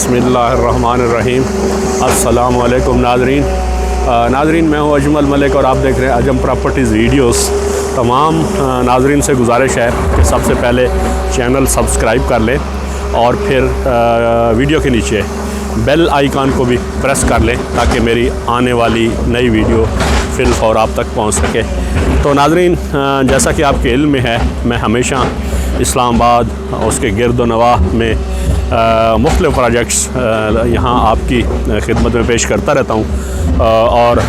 बिस्मिल्लाहिर्रहमानिर्रहीम। अस्सलाम वालेकुम नाज़रीन, मैं हूं अजमल मलिक और आप देख रहे हैं अजम प्रॉपर्टीज़ वीडियोस। तमाम नाज़रीन से गुजारिश है कि सबसे पहले चैनल सब्सक्राइब कर लें और फिर वीडियो के नीचे बेल आइकन को भी प्रेस कर लें ताकि मेरी आने वाली नई वीडियो फिलफौर आप तक पहुंच सके। तो नाज़रीन, जैसा कि आपके इल्म में है, मैं हमेशा इस्लामाबाद उसके गिरद व नवाह में मुख्तलिफ़ प्रोजेक्ट्स यहाँ आपकी खिदमत में पेश करता रहता हूँ। और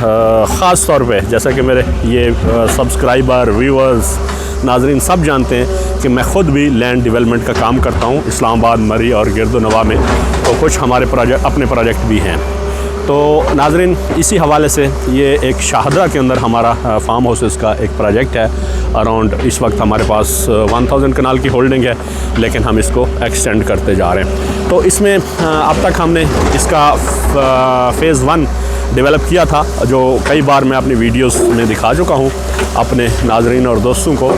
ख़ास तौर पे जैसा कि मेरे ये सब्सक्राइबर, व्यूअर्स, नाज़रीन सब जानते हैं कि मैं ख़ुद भी लैंड डेवलपमेंट का काम करता हूँ इस्लामाबाद, मरी और गिरद व नवाह में। तो कुछ हमारे अपने प्रोजेक्ट भी हैं। तो नाज़रीन, इसी हवाले से ये एक शाहदरा के अंदर हमारा फार्म हाउसेस का एक प्रोजेक्ट है। अराउंड इस वक्त हमारे पास 1000 कनाल की होल्डिंग है, लेकिन हम इसको एक्सटेंड करते जा रहे हैं। तो इसमें अब तक हमने इसका फ़ेज़ 1 डेवलप किया था, जो कई बार मैं अपनी वीडियोस में दिखा चुका हूँ अपने नाज़रीन और दोस्तों को।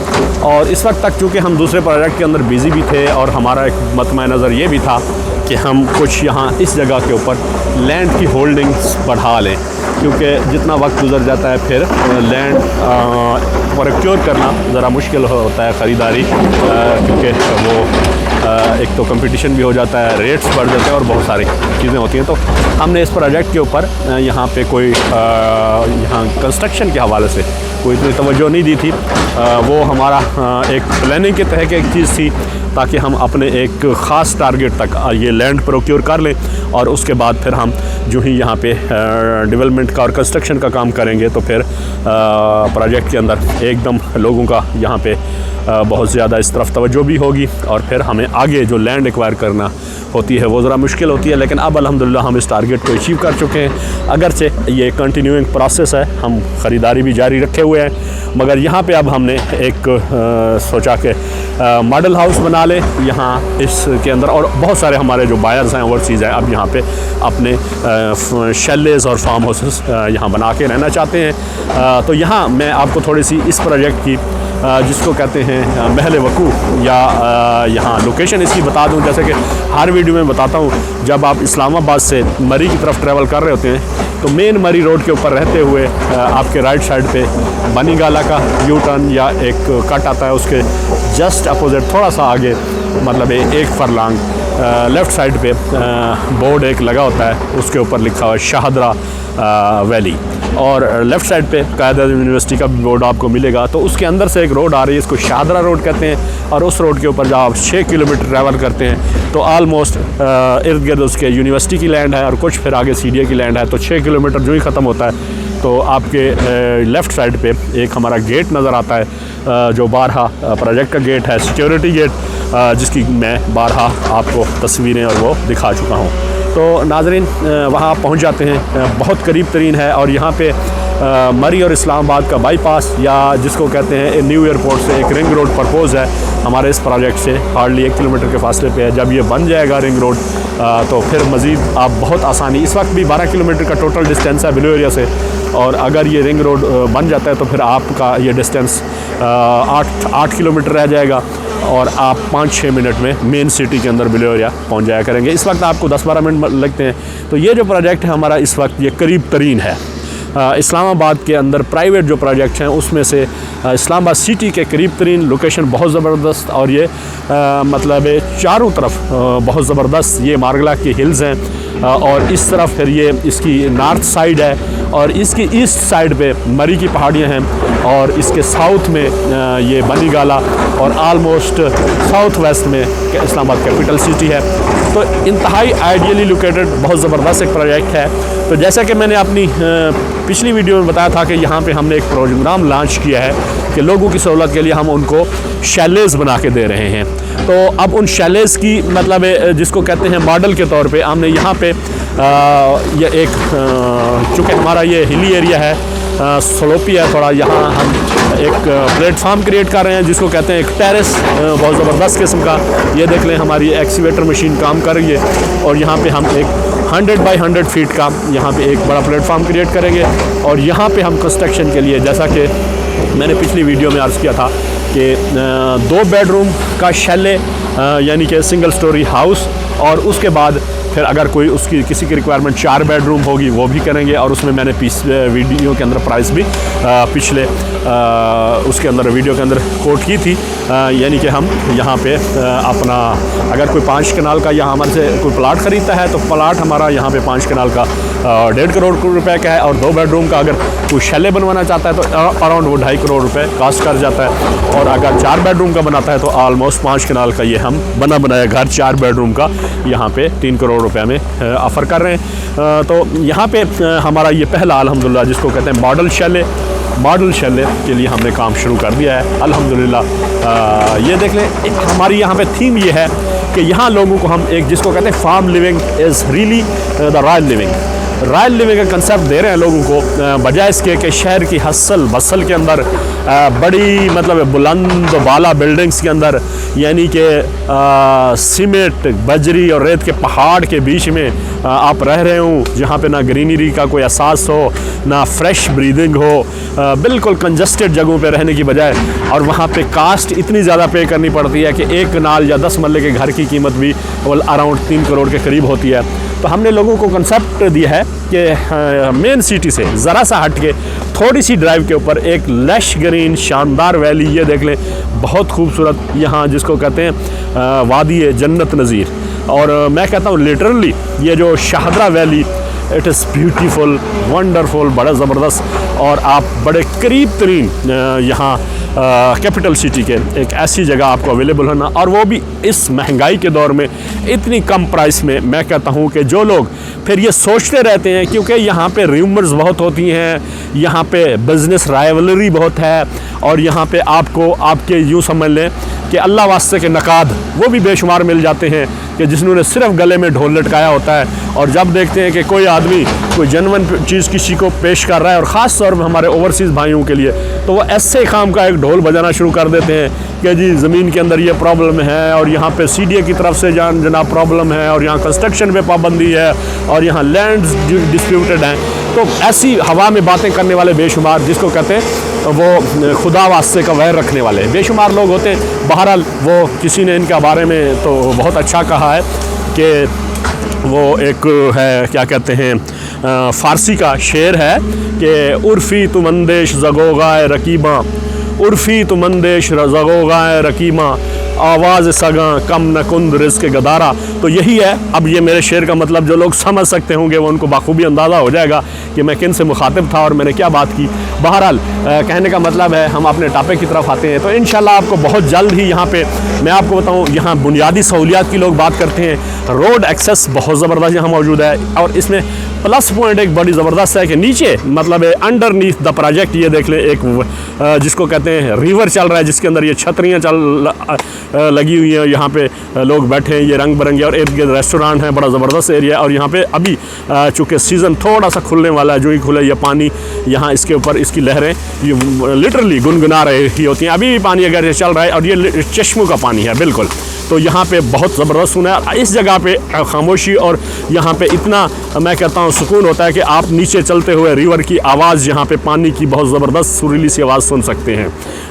और इस वक्त तक चूँकि हम दूसरे प्रोजेक्ट के अंदर बिज़ी भी थे और हमारा एक मतमा नज़र ये भी था कि हम कुछ यहाँ इस जगह के ऊपर लैंड की होल्डिंग्स बढ़ा लें, क्योंकि जितना वक्त गुजर जाता है फिर लैंड प्रोक्योर करना ज़रा मुश्किल होता है, ख़रीदारी, क्योंकि वो एक तो कंपटीशन भी हो जाता है, रेट्स बढ़ जाते हैं और बहुत सारी चीज़ें होती हैं। तो हमने इस प्रोजेक्ट के ऊपर यहाँ पे कोई यहाँ कंस्ट्रक्शन के हवाले से कोई इतनी तवज्जो नहीं दी थी। वो हमारा एक प्लानिंग के तहत एक चीज़ थी ताकि हम अपने एक ख़ास टारगेट तक ये लैंड प्रोक्योर कर लें और उसके बाद फिर हम जो ही यहाँ पे डेवलपमेंट का और कंस्ट्रक्शन का काम करेंगे तो फिर प्रोजेक्ट के अंदर एकदम लोगों का यहाँ पे बहुत ज़्यादा इस तरफ तवज्जो भी होगी और फिर हमें आगे जो लैंड एक्वायर करना होती है वो ज़रा मुश्किल होती है। लेकिन अब अल्हम्दुलिल्लाह हम इस टारगेट को अचीव कर चुके हैं। अगरचे ये कंटिन्यूइंग प्रोसेस है, हम ख़रीदारी भी जारी रखे हुए हैं, मगर यहाँ पे अब हमने एक सोचा कि मॉडल हाउस बना ले यहाँ इसके अंदर। और बहुत सारे हमारे जो बायर्स हैं ओवरसीज़ हैं, अब यहाँ पे अपने शैलेज़ और फार्म हाउसेस यहाँ बना के रहना चाहते हैं। तो यहाँ मैं आपको थोड़ी सी इस प्रोजेक्ट की जिसको कहते हैं महल वकू या यहाँ लोकेशन इसकी बता दूँ। जैसे कि हर वीडियो में बताता हूँ, जब आप इस्लामाबाद से मरी की तरफ ट्रैवल कर रहे होते हैं तो मेन मरी रोड के ऊपर रहते हुए आपके राइट साइड पे बनीगाला का यू टर्न या एक कट आता है, उसके जस्ट अपोजिट थोड़ा सा आगे मतलब एक फरलांग लेफ़्ट साइड पे बोर्ड एक लगा होता है, उसके ऊपर लिखा हुआ है शाहदरा वैली, और लेफ़्ट साइड पे कायद-ए-आज़म यूनिवर्सिटी का बोर्ड आपको मिलेगा। तो उसके अंदर से एक रोड आ रही है, इसको शाहदरा रोड कहते हैं। और उस रोड के ऊपर जब आप 6 किलोमीटर ट्रैवल करते हैं तो आलमोस्ट इर्द गिर्द उसके यूनिवर्सिटी की लैंड है और कुछ फिर आगे सीडीए की लैंड है। तो 6 किलोमीटर जो ही ख़त्म होता है तो आपके लेफ़्ट साइड पे एक हमारा गेट नज़र आता है, जो बारहा प्रोजेक्ट का गेट है, सिक्योरिटी गेट, जिसकी मैं बारहा आपको तस्वीरें और वो दिखा चुका हूँ। तो नाज़रीन, वहाँ पहुँच जाते हैं, बहुत करीब तरीन है। और यहाँ पे मरी और इस्लामाबाद का बाईपास या जिसको कहते हैं न्यू एयरपोर्ट से एक रिंग रोड प्रपोज है हमारे इस प्रोजेक्ट से, हार्डली 1 किलोमीटर के फासले पे है। जब ये बन जाएगा रिंग रोड तो फिर मज़ीद आप बहुत आसानी, इस वक्त भी 12 किलोमीटर का टोटल डिस्टेंस है ब्लू एरिया से, और अगर ये रिंग रोड बन जाता है तो फिर आपका ये डिस्टेंस 8 किलोमीटर रह जाएगा और आप 5-6 मिनट में मेन सिटी के अंदर ब्लू एरिया पहुँच जाया करेंगे। इस वक्त आपको 10-12 मिनट लगते हैं। तो ये जो प्रोजेक्ट है हमारा इस वक्त ये करीब तरीन है। इस्लामाबाद के अंदर प्राइवेट जो प्रोजेक्ट्स हैं उसमें से इस्लामाबाद सिटी के करीब तरीन, लोकेशन बहुत ज़बरदस्त, और ये मतलब चारों तरफ बहुत ज़बरदस्त ये मारगला की हिल्स हैं, और इस तरफ फिर ये इसकी नॉर्थ साइड है और इसकी ईस्ट साइड पे मरी की पहाड़ियाँ हैं, और इसके साउथ में ये बनीगाला, और आलमोस्ट साउथ वेस्ट में इस्लामाबाद कैपिटल सिटी है। तो इंतहाई आइडियली लोकेटेड बहुत ज़बरदस्त एक प्रोजेक्ट है। तो जैसा कि मैंने अपनी पिछली वीडियो में बताया था कि यहाँ पे हमने एक प्रोग्राम लॉन्च किया है कि लोगों की सहूलत के लिए हम उनको शैलेज़ बना के दे रहे हैं। तो अब उन शैलेज़ की मतलब जिसको कहते हैं मॉडल के तौर पे हमने यहाँ पे ये एक चूँकि हमारा ये हिली एरिया है, स्लोपी है थोड़ा, यहाँ हम एक प्लेटफार्म क्रिएट कर रहे हैं जिसको कहते हैं एक टेरेस, बहुत ज़बरदस्त किस्म का। ये देख लें, हमारी एक्सीवेटर मशीन काम कर रही है और यहाँ पे हम एक 100 बाई 100 फीट का यहाँ पे एक बड़ा प्लेटफार्म क्रिएट करेंगे। और यहाँ पे हम कंस्ट्रक्शन के लिए, जैसा कि मैंने पिछली वीडियो में अर्ज़ किया था कि 2 बेडरूम का शैले यानी कि सिंगल स्टोरी हाउस, और उसके बाद फिर अगर कोई उसकी किसी की रिक्वायरमेंट 4 बेडरूम होगी वो भी करेंगे। और उसमें मैंने वीडियो के अंदर प्राइस भी पिछले उसके अंदर वीडियो के अंदर कोट की थी, यानी कि हम यहाँ पे अपना अगर कोई 5 कनाल का यहाँ हमारे से कोई प्लाट ख़रीदता है तो प्लाट हमारा यहाँ पे 5 कनाल का 1.5 करोड़ रुपए का है। और 2 बेडरूम का अगर कोई शैले बनवाना चाहता है तो अराउंड वो 2.5 करोड़ रुपए कास्ट कर जाता है। और अगर 4 बेडरूम का बनाता है तो ऑलमोस्ट 5 कनाल का ये हम बनाया घर 4 बेडरूम का यहाँ पे 3 करोड़ रुपए में ऑफ़र कर रहे हैं। तो यहाँ पे हमारा ये पहला अल्हम्दुलिल्लाह जिसको कहते हैं मॉडल शैले के लिए हमने काम शुरू कर दिया है अल्हम्दुलिल्लाह। ये देख लें, हमारी यहाँ पे थीम ये है कि यहाँ लोगों को हम एक जिसको कहते हैं farm living is really the royal living का कंसेप्ट दे रहे हैं लोगों को, बजाय इसके कि शहर की हसल बसल के अंदर बड़ी मतलब बुलंद बाला बिल्डिंग्स के अंदर, यानी कि सीमेंट बजरी और रेत के पहाड़ के बीच में आप रह रहे हो, जहाँ पे ना ग्रीनरी का कोई एहसास हो, ना फ्रेश ब्रीदिंग हो, बिल्कुल कंजस्टेड जगहों पे रहने की बजाय। और वहाँ पे कास्ट इतनी ज़्यादा पे करनी पड़ती है कि 1 कनाल या 10 मरले के घर की कीमत भी अराउंड 3 करोड़ के करीब होती है। तो हमने लोगों को कंसेप्ट दिया है कि मेन सिटी से ज़रा सा हट के थोड़ी सी ड्राइव के ऊपर एक लश ग्रीन शानदार वैली, ये देख लें, बहुत खूबसूरत यहाँ जिसको कहते हैं वादी जन्नत नज़ीर। और मैं कहता हूँ लिटरली ये जो Shahdara valley it is beautiful wonderful, बड़ा ज़बरदस्त। और आप बड़े करीब तरीन यहाँ कैपिटल सिटी के एक ऐसी जगह आपको अवेलेबल होना, और वो भी इस महंगाई के दौर में इतनी कम प्राइस में। मैं कहता हूँ कि जो लोग फिर ये सोचते रहते हैं, क्योंकि यहाँ पे र्यूमर्स बहुत होती हैं, यहाँ पे बिज़नेस राइवलरी बहुत है, और यहाँ पे आपको आपके यूँ समझ लें कि अल्लाह वास्ते के नकाद वो भी बेशुमार मिल जाते हैं कि जिन्होंने सिर्फ गले में ढोल लटकाया होता है। और जब देखते हैं कि कोई आदमी कोई जेन्युइन चीज़ किसी को पेश कर रहा है, और ख़ास तौर पर हमारे ओवरसीज़ भाइयों के लिए, तो वो ऐसे काम का एक ढोल बजाना शुरू कर देते हैं कि जी ज़मीन के अंदर ये प्रॉब्लम है, और यहाँ पे CDA की तरफ से जनाब प्रॉब्लम है, और यहाँ कंस्ट्रक्शन पे पाबंदी है, और यहाँ लैंड्स डिस्प्यूटेड हैं। तो ऐसी हवा में बातें करने वाले बेशुमार, जिसको कहते हैं वो खुदा वास्ते का वैर रखने वाले बेशुमार लोग होते हैं। बहरहाल वो किसी ने इनके बारे में तो बहुत अच्छा कहा है कि वो एक है क्या कहते हैं फ़ारसी का शेर है कि उर्फ़ी तुमंदेश ज़गोगाए रकीबा, उर्फ़ी तुमंदेश ज़गोगाए रकीमा, आवाज़ सगा कम न कुंद रिज़्क़ गदारा। तो यही है। अब ये मेरे शेर का मतलब जो लोग समझ सकते होंगे वो उनको बाखूबी अंदाज़ा हो जाएगा कि मैं किन से मुखातिब था और मैंने क्या बात की। बहरहाल कहने का मतलब है हम अपने टॉपिक की तरफ आते हैं। तो इंशाल्लाह आपको बहुत जल्द ही यहाँ पे मैं आपको बताऊँ, यहाँ बुनियादी सहूलियात की लोग बात करते हैं, रोड एक्सेस बहुत ज़बरदस्त यहाँ मौजूद है। और इसमें प्लस पॉइंट एक बड़ी ज़बरदस्त है कि नीचे मतलब अंडरनीथ द प्रोजेक्ट ये देख लें, एक जिसको कहते हैं रिवर चल रहा है, जिसके अंदर ये छतरियाँ लगी हुई हैं, यहाँ पे लोग बैठे हैं, ये रंग बिरंगे, और इर्द गिर्द रेस्टोरेंट है, बड़ा ज़बरदस्त एरिया है। और यहाँ पे अभी चूँकि सीज़न थोड़ा सा खुलने वाला है, जो ही खुले ये पानी यहाँ इसके ऊपर इसकी लहरें ये लिटरली गुनगुना रही होती हैं। अभी भी पानी अगर ये चल रहा है, और ये चश्मों का पानी है बिल्कुल। तो यहाँ पे बहुत ज़बरदस्त सुना है। इस जगह पे खामोशी और यहाँ पे इतना मैं कहता हूँ सुकून होता है कि आप नीचे चलते हुए रिवर की आवाज़, यहाँ पे पानी की बहुत ज़बरदस्त सुरीली सी आवाज़ सुन सकते हैं।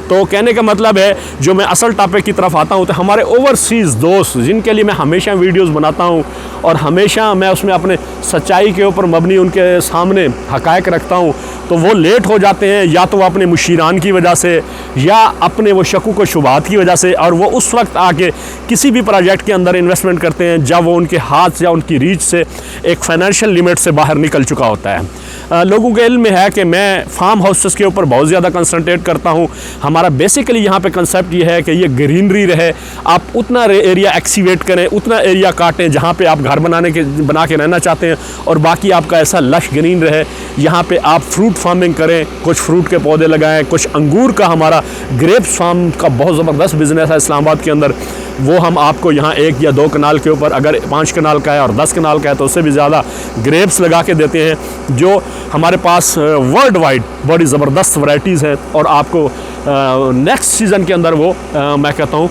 तो कहने का मतलब है, जो मैं असल टॉपिक की तरफ आता हूँ, तो हमारे ओवरसीज़ दोस्त जिनके लिए मैं हमेशा वीडियोस बनाता हूँ और हमेशा मैं उसमें अपने सच्चाई के ऊपर मबनी उनके सामने हक़ाइक़ रखता हूँ, तो वो लेट हो जाते हैं, या तो अपने मुशीरान की वजह से या अपने वो शकूक व शुबहात की वजह से। और वो उस वक्त आके किसी भी प्रोजेक्ट के अंदर इन्वेस्टमेंट करते हैं जब वो उनके हाथ या उनकी रीच से एक फ़ाइनेंशियल लिमिट से बाहर निकल चुका होता है। लोगों के इल्म में है कि मैं फार्म हाउसेस के ऊपर बहुत ज़्यादा कंसंट्रेट करता हूँ। हमारा बेसिकली यहाँ पे कंसेप्ट ये है कि ये ग्रीनरी रहे, आप उतना एरिया एक्सीवेट करें, उतना एरिया काटें जहाँ पे आप घर बना के रहना चाहते हैं, और बाकी आपका ऐसा लश ग्रीन रहे। यहाँ पे आप फ्रूट फार्मिंग करें, कुछ फ्रूट के पौधे लगाएं, कुछ अंगूर का हमारा ग्रेप्स फार्म का बहुत ज़बरदस्त बिज़नेस है इस्लामाबाद के अंदर, वो हम आपको यहाँ 1 या 2 कनाल के ऊपर, अगर 5 कनाल का है और 10 कनाल का है तो उससे भी ज़्यादा ग्रेप्स लगा के देते हैं, जो हमारे पास वर्ल्ड वाइड बड़ी ज़बरदस्त वैरायटीज़ हैं। और आपको नेक्स्ट सीज़न के अंदर वो मैं कहता हूँ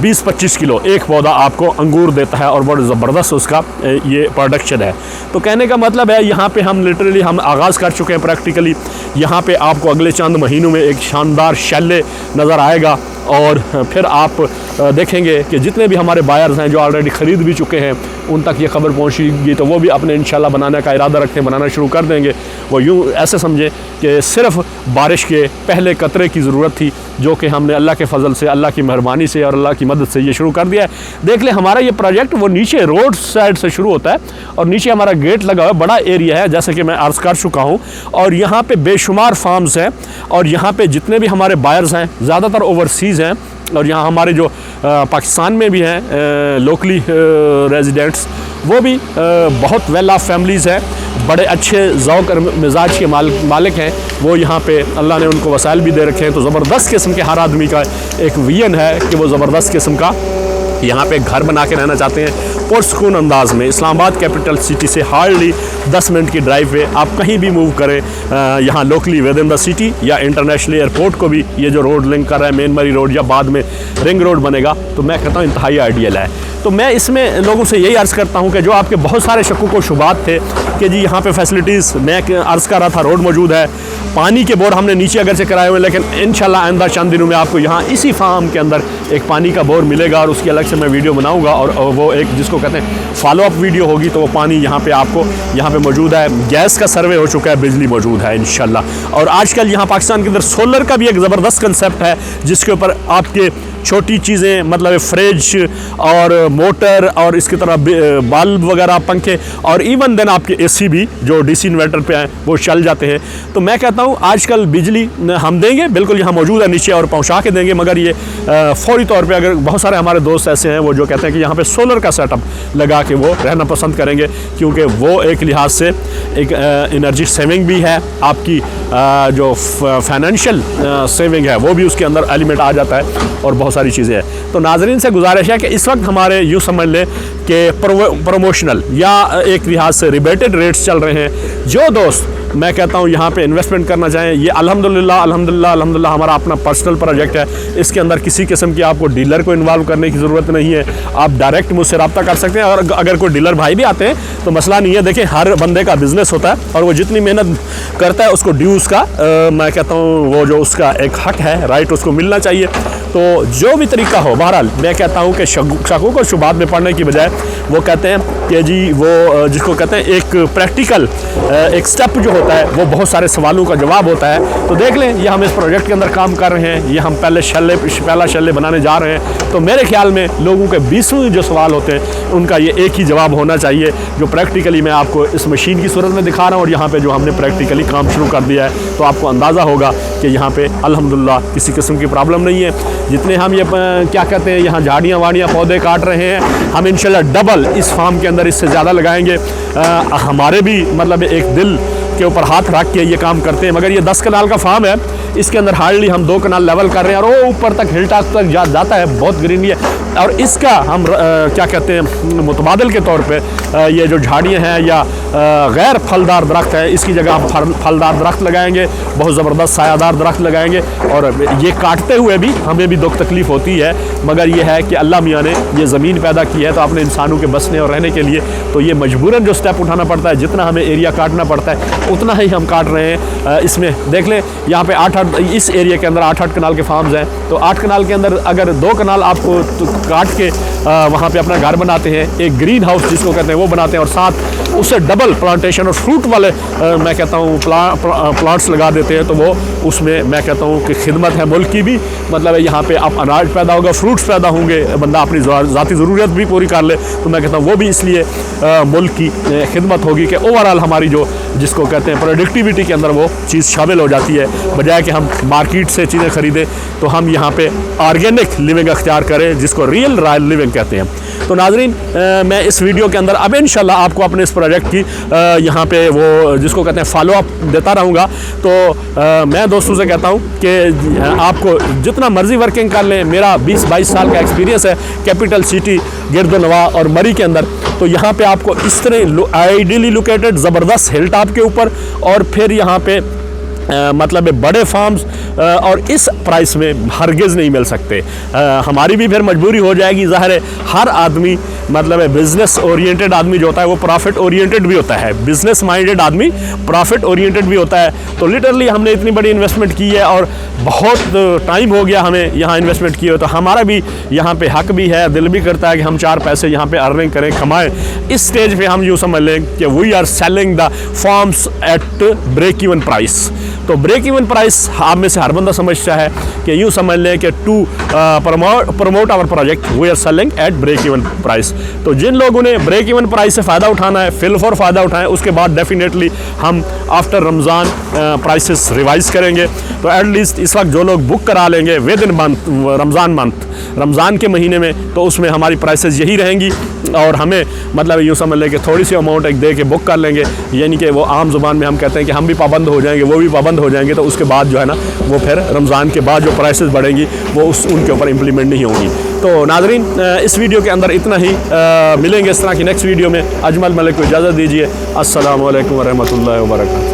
20-25 किलो एक पौधा आपको अंगूर देता है और बहुत ज़बरदस्त उसका ये प्रोडक्शन है। तो कहने का मतलब है यहाँ पे हम लिटरली हम आगाज़ कर चुके हैं प्रैक्टिकली। यहाँ पे आपको अगले चंद महीनों में एक शानदार शैले नज़र आएगा और फिर आप देखेंगे कि जितने भी हमारे बायर्स हैं जो ऑलरेडी ख़रीद भी चुके हैं उन तक ये खबर पहुँचेगी, तो वो भी अपने इंशाल्लाह बनाने का इरादा रखते हैं, बनाना शुरू कर देंगे। वो यूँ ऐसे समझें कि सिर्फ़ बारिश के पहले कतरे की ज़रूरत थी, जो कि हमने अल्लाह के फ़ज़ल से, अल्लाह की मेहरबानी से और अल्लाह की मदद से ये शुरू कर दिया है। देख लें हमारा ये प्रोजेक्ट वो नीचे रोड साइड से शुरू होता है और नीचे हमारा गेट लगा हुआ है, बड़ा एरिया है जैसे कि मैं अर्ज़ कर चुका हूँ। और यहाँ पे बेशुमार फार्म्स हैं और यहाँ पे जितने भी हमारे बायर्स हैं ज़्यादातर ओवरसीज़ हैं और यहाँ हमारे जो पाकिस्तान में भी हैं लोकली रेजिडेंट्स, वो भी बहुत वेल ऑफ फैमिलीज़ हैं, बड़े अच्छे ज़ौक़ और मिजाज के मालिक हैं। वो यहाँ पे अल्लाह ने उनको वसाइल भी दे रखे हैं। तो ज़बरदस्त किस्म के हर आदमी का एक विजन है कि वो ज़बरदस्त किस्म का यहाँ पे घर बना के रहना चाहते हैं पुरसकून अंदाज में। इस्लामाबाद कैपिटल सिटी से हार्डली 10 मिनट की ड्राइव पे आप कहीं भी मूव करें, यहाँ locally with in the city या इंटरनेशनल एयरपोर्ट को भी ये जो रोड लिंक कर रहा है, मेन मरी रोड या बाद में रिंग रोड बनेगा, तो मैं कहता हूँ इंतहाई आइडियल है। तो मैं इसमें लोगों से यही अर्ज़ करता हूँ कि जो आपके बहुत सारे शक्कों को शुबात थे कि जी यहाँ पे फैसिलिटीज़, मैं अर्ज़ कर रहा था रोड मौजूद है, पानी के बोर हमने नीचे अगर से कराए हुए, लेकिन इंशाल्लाह आइंदा चंद दिनों में आपको यहाँ इसी फार्म के अंदर एक पानी का बोर मिलेगा और उसकी अलग से मैं वीडियो बनाऊंगा और वो एक जिसको कहते हैं फॉलो अप वीडियो होगी। तो वो पानी यहाँ पे आपको यहाँ पे मौजूद है, गैस का सर्वे हो चुका है, बिजली मौजूद है इंशाल्लाह। और आजकल यहाँ पाकिस्तान के अंदर सोलर का भी एक ज़बरदस्त कंसेप्ट है जिसके ऊपर आपके छोटी चीज़ें मतलब फ्रिज और मोटर और इसकी तरह बल्ब वगैरह, पंखे और इवन देन आपके एसी भी जो डीसी इन्वर्टर पे हैं वो चल जाते हैं। तो मैं कहता हूँ आजकल बिजली हम देंगे, बिल्कुल यहाँ मौजूद है नीचे और पहुँचा के देंगे, मगर ये फौरी तौर पे अगर बहुत सारे हमारे दोस्त ऐसे हैं वो जो कहते हैं कि यहाँ पे सोलर का सेटअप लगा के वो रहना पसंद करेंगे, क्योंकि वो एक लिहाज से एक एनर्जी सेविंग भी है, आपकी जो फाइनेंशियल सेविंग है वो भी उसके अंदर एलिमेंट आ जाता है और बहुत सारी चीज़ें हैं। तो नाजरीन से गुजारिश है कि इस वक्त हमारे यूँ समझ लें कि प्रमोशनल या एक लिहाज से रिबेटेड रेट्स चल रहे हैं। जो दोस्त मैं कहता हूँ यहाँ पे इन्वेस्टमेंट करना चाहें, ये अल्हम्दुलिल्लाह हमारा अपना पर्सनल प्रोजेक्ट है, इसके अंदर किसी किस्म की आपको डीलर को इन्वॉल्व करने की ज़रूरत नहीं है। आप डायरेक्ट मुझसे रब्ता कर सकते हैं और अगर कोई डीलर भाई भी आते हैं तो मसला नहीं है। देखिए हर बंदे का बिज़नेस होता है और वो जितनी मेहनत करता है उसको ड्यूज़ का मैं कहता हूँ वो जो उसका एक हक है, राइट, उसको मिलना चाहिए। तो जो भी तरीका हो, बहरहाल मैं कहता हूँ कि शकों को शुबात में पढ़ने की बजाय वो कहते हैं कि जी वो जिसको कहते हैं एक प्रैक्टिकल एक स्टेप जो होता है वो बहुत सारे सवालों का जवाब होता है। तो देख लें ये हम इस प्रोजेक्ट के अंदर काम कर रहे हैं, ये हम पहला शल्ले बनाने जा रहे हैं। तो मेरे ख्याल में लोगों के 20वें जो सवाल होते हैं उनका ये एक ही जवाब होना चाहिए, जो प्रैक्टिकली मैं आपको इस मशीन की सूरत में दिखा रहा हूँ और यहाँ पे जो हमने प्रैक्टिकली काम शुरू कर दिया है। तो आपको अंदाज़ा होगा कि यहाँ पे अल्हम्दुलिल्लाह किसी किस्म की प्रॉब्लम नहीं है। जितने हम ये क्या कहते हैं यहाँ झाड़ियाँ वाड़ियाँ पौधे काट रहे हैं, हम इंशाल्लाह डबल इस फार्म के अंदर इससे ज़्यादा लगाएंगे। हमारे भी मतलब एक दिल के ऊपर हाथ रख के ये काम करते हैं, मगर ये 10 कनाल का फार्म है, इसके अंदर हार्डली हम 2 कनाल लेवल कर रहे हैं और वो ऊपर तक हिल टॉप तक जाता है, बहुत ग्रीनरी है। और इसका हम क्या कहते हैं मुतबादल के तौर पे ये जो झाड़ियाँ हैं या गैर फलदार दरख्त है, इसकी जगह हम फलदार दरख्त लगाएंगे, बहुत ज़बरदस्त सायादार दरख्त लगाएंगे। और ये काटते हुए भी हमें भी दुख तकलीफ़ होती है, मगर ये है कि अल्लाह मियाँ ने ये ज़मीन पैदा की है तो अपने इंसानों के बसने और रहने के लिए, तो ये मजबूरन जो स्टेप उठाना पड़ता है, जितना हमें एरिया काटना पड़ता है उतना ही हम काट रहे हैं। इसमें देख लें यहाँ पे 8 इस एरिया के अंदर 8 कनाल के फार्म्स हैं, तो 8 कनाल के अंदर अगर 2 कनाल आपको काट के वहाँ पे अपना घर बनाते हैं, एक ग्रीन हाउस जिसको कहते हैं वो बनाते हैं और साथ उससे डबल प्लांटेशन और फ्रूट वाले मैं कहता हूँ प्लांट्स लगा देते हैं, तो वो उसमें मैं कहता हूँ कि खिदमत है मुल्क की भी, मतलब है यहाँ पे अब अनाज पैदा होगा, फ्रूट्स पैदा होंगे, बंदा अपनी ज़ाती ज़रूरत भी पूरी कर ले। तो मैं कहता हूँ वो भी इसलिए मुल्क की खिदमत होगी कि ओवरऑल हमारी जो जिसको कहते हैं प्रोडक्टिविटी के अंदर वो चीज़ शामिल हो जाती है, बजाय कि हम मार्केट से चीज़ें ख़रीदें। तो हम यहाँ पे ऑर्गेनिक लिविंग अख्तियार करें, जिसको रियल रॉयल लिविंग कहते हैं। तो नाजरीन मैं इस वीडियो के अंदर अब इंशाल्लाह आपको अपने इस प्रोजेक्ट की यहाँ पे वो जिसको कहते हैं फॉलो अप देता रहूँगा। तो मैं दोस्तों से कहता हूँ कि आपको जितना मर्जी वर्किंग कर लें, मेरा 20-22 साल का एक्सपीरियंस है कैपिटल सिटी गिरदनवा और मरी के अंदर। तो यहाँ पे आपको इस तरह आइडियली लोकेटेड ज़बरदस्त हिल टॉप के ऊपर और फिर यहाँ पे मतलब बड़े फार्म्स और इस प्राइस में हरगिज़ नहीं मिल सकते। हमारी भी फिर मजबूरी हो जाएगी। ज़ाहिर है हर आदमी मतलब बिज़नेस ओरिएंटेड आदमी जो होता है वो प्रॉफिट ओरिएंटेड भी होता है, बिज़नेस माइंडेड आदमी प्रॉफिट ओरिएंटेड भी होता है। तो लिटरली हमने इतनी बड़ी इन्वेस्टमेंट की है और बहुत टाइम हो गया हमें यहाँ इन्वेस्टमेंट किए, तो हमारा भी यहाँ पे हक भी है, दिल भी करता है कि हम 4 पैसे यहाँ पे अर्निंग करें, कमाएं। इस स्टेज पे हम यूँ समझ लें कि we are selling the farms at break even price. तो ब्रेक इवन प्राइस आप में से हर बंदा समझता है कि यूँ समझ लें कि to promote our project we are selling at break even price. तो जिन लोगों ने ब्रेक इवन प्राइस से फ़ायदा उठाना है फिल फॉर फ़ायदा उठाएं, उसके बाद डेफिनेटली हम आफ्टर रमज़ान प्राइसेस रिवाइज़ करेंगे। तो एटलीस्ट इस वक्त जो लोग बुक करा लेंगे विद इन मंथ रमज़ान के महीने में, तो उसमें हमारी प्राइसेस यही रहेंगी और हमें मतलब यूँ समझ लें कि थोड़ी सी अमाउंट एक दे के बुक कर लेंगे, यानी कि वो आम ज़ुबान में हम कहते हैं कि हम भी पाबंद हो जाएंगे, वो भी पाबंद हो जाएंगे। तो उसके बाद जो है ना वो फिर रमज़ान के बाद जो प्राइसेस बढ़ेंगी वो उनके ऊपर इम्प्लीमेंट नहीं होंगी। तो नाज़रीन इस वीडियो के अंदर इतना ही, मिलेंगे इस तरह की नेक्स्ट वीडियो में। अजमल मलिक को इजाज़त दीजिए। अस्सलामु अलैकुम वरहमतुल्लाहि वबरकातुहू।